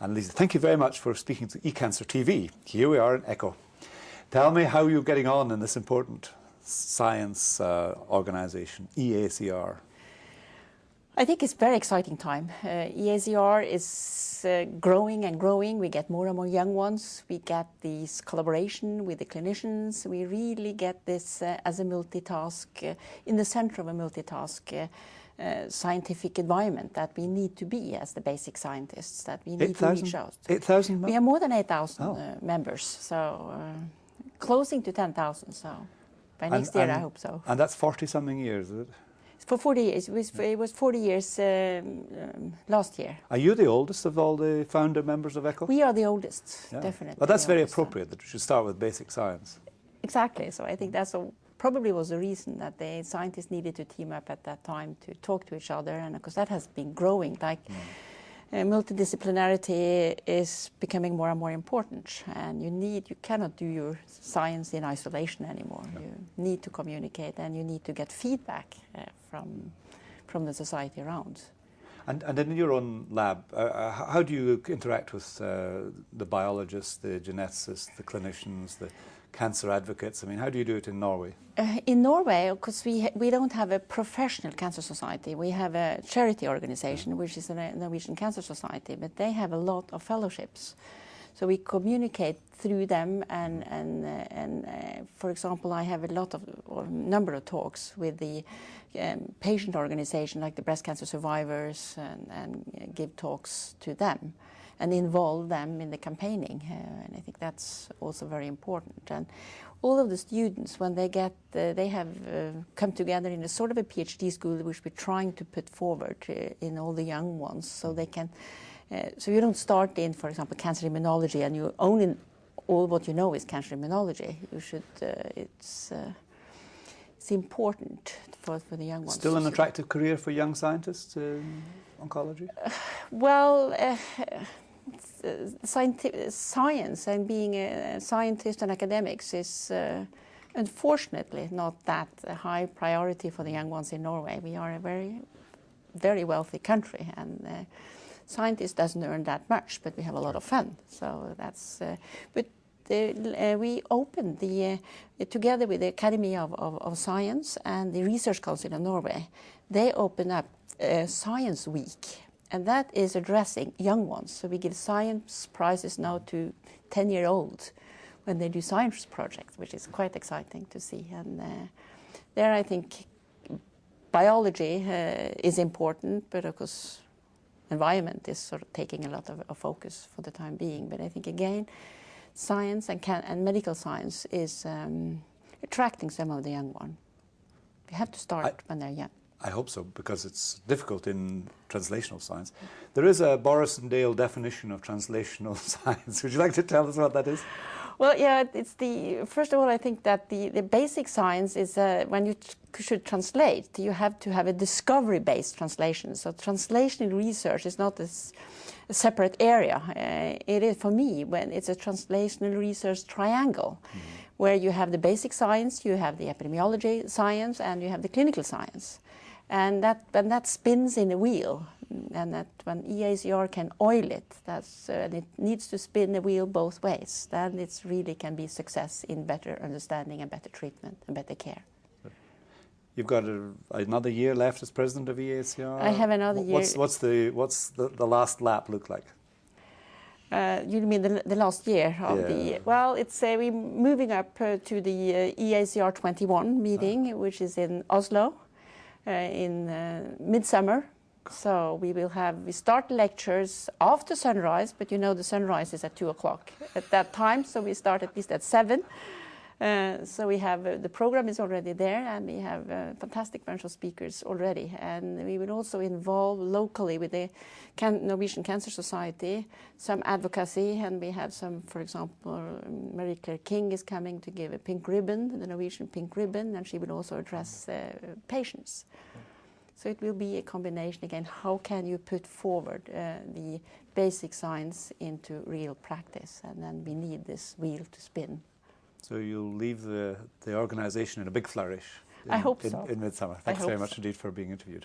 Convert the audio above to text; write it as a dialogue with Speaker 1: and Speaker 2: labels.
Speaker 1: Anne-Lise, thank you very much for speaking to eCancer TV. Here we are in ECCO. Tell me how you're getting on in this important science organisation, EACR.
Speaker 2: I think it's a very exciting time. EACR is growing and growing. We get more and more young ones. We get this collaboration with the clinicians. We really get this as a multitask, in the center of a multitask scientific environment that we need to be as the basic scientists, that we need to reach out.
Speaker 1: 8,000?
Speaker 2: We have more than 8,000 members, so closing to 10,000, so by next year I hope so.
Speaker 1: And that's 40-something years, is it?
Speaker 2: For 40 years. It was 40 years last year.
Speaker 1: Are you the oldest of all the founder members of ECCO?
Speaker 2: We are the oldest, definitely.
Speaker 1: Well, that's very appropriate that we should start with basic science.
Speaker 2: Exactly. So I think that's probably was the reason that the scientists needed to team up at that time to talk to each other, and because that has been growing. Like multidisciplinarity is becoming more and more important, and you cannot do your science in isolation anymore. No. You need to communicate, and you need to get feedback from the society around.
Speaker 1: And in your own lab, how do you interact with the biologists, the geneticists, the clinicians, the cancer advocates? I mean, how do you do it in Norway?
Speaker 2: In Norway, because we don't have a professional cancer society. We have a charity organization, which is the Norwegian Cancer Society, but they have a lot of fellowships. So we communicate through them, and for example, I have a number of talks with the patient organization, like the breast cancer survivors, and give talks to them and involve them in the campaigning, and I think that's also very important. And all of the students, when they have come together in a sort of a PhD school, which we're trying to put forward in all the young ones, so they can. So you don't start in, for example, cancer immunology, and you only all what you know is cancer immunology. You should. It's important for the young ones.
Speaker 1: Still an attractive career for young scientists, oncology?
Speaker 2: Well, science and being a scientist and academics is unfortunately not that high priority for the young ones in Norway. We are a very, very wealthy country, and scientists doesn't earn that much, but we have a lot of fun. So that's. We opened together with the Academy of Science and the Research Council of Norway, they opened up Science Week, and that is addressing young ones. So we give science prizes now to 10-year-olds when they do science projects, which is quite exciting to see. And there I think biology is important, but of course environment is sort of taking a lot of focus for the time being. But I think again, science and medical science is attracting some of the young ones. You have to start when they're young.
Speaker 1: I hope so, because it's difficult in translational science. There is a Borresen-Dale definition of translational science. Would you like to tell us what that is?
Speaker 2: Well, yeah, first of all, I think that the basic science is when you should translate, you have to have a discovery-based translation. So translational research is not a separate area. It is, for me, when it's a translational research triangle, where you have the basic science, you have the epidemiology science, and you have the clinical science. And that spins in a wheel, and that when EACR can oil it, and it needs to spin the wheel both ways, then it really can be success in better understanding and better treatment and better care.
Speaker 1: You've got another year left as president of EACR.
Speaker 2: I have another year.
Speaker 1: What's the last lap look like?
Speaker 2: You mean the last year of the? Well, it's we're moving up to the EACR 21 meeting, which is in Oslo. In midsummer, so we start lectures after sunrise, but you know the sunrise is at 2 o'clock at that time, so we start at least at 7. So we have the program is already there, and we have a fantastic bunch of speakers already, and we will also involve locally with the Norwegian Cancer Society some advocacy, and we have some, for example, Marie-Claire King is coming to give a pink ribbon, the Norwegian pink ribbon, and she will also address patients. So it will be a combination again. How can you put forward the basic science into real practice, and then we need this wheel to spin.
Speaker 1: So you'll leave the organisation in a big flourish.
Speaker 2: I hope so.
Speaker 1: In midsummer. Thanks very much indeed for being interviewed.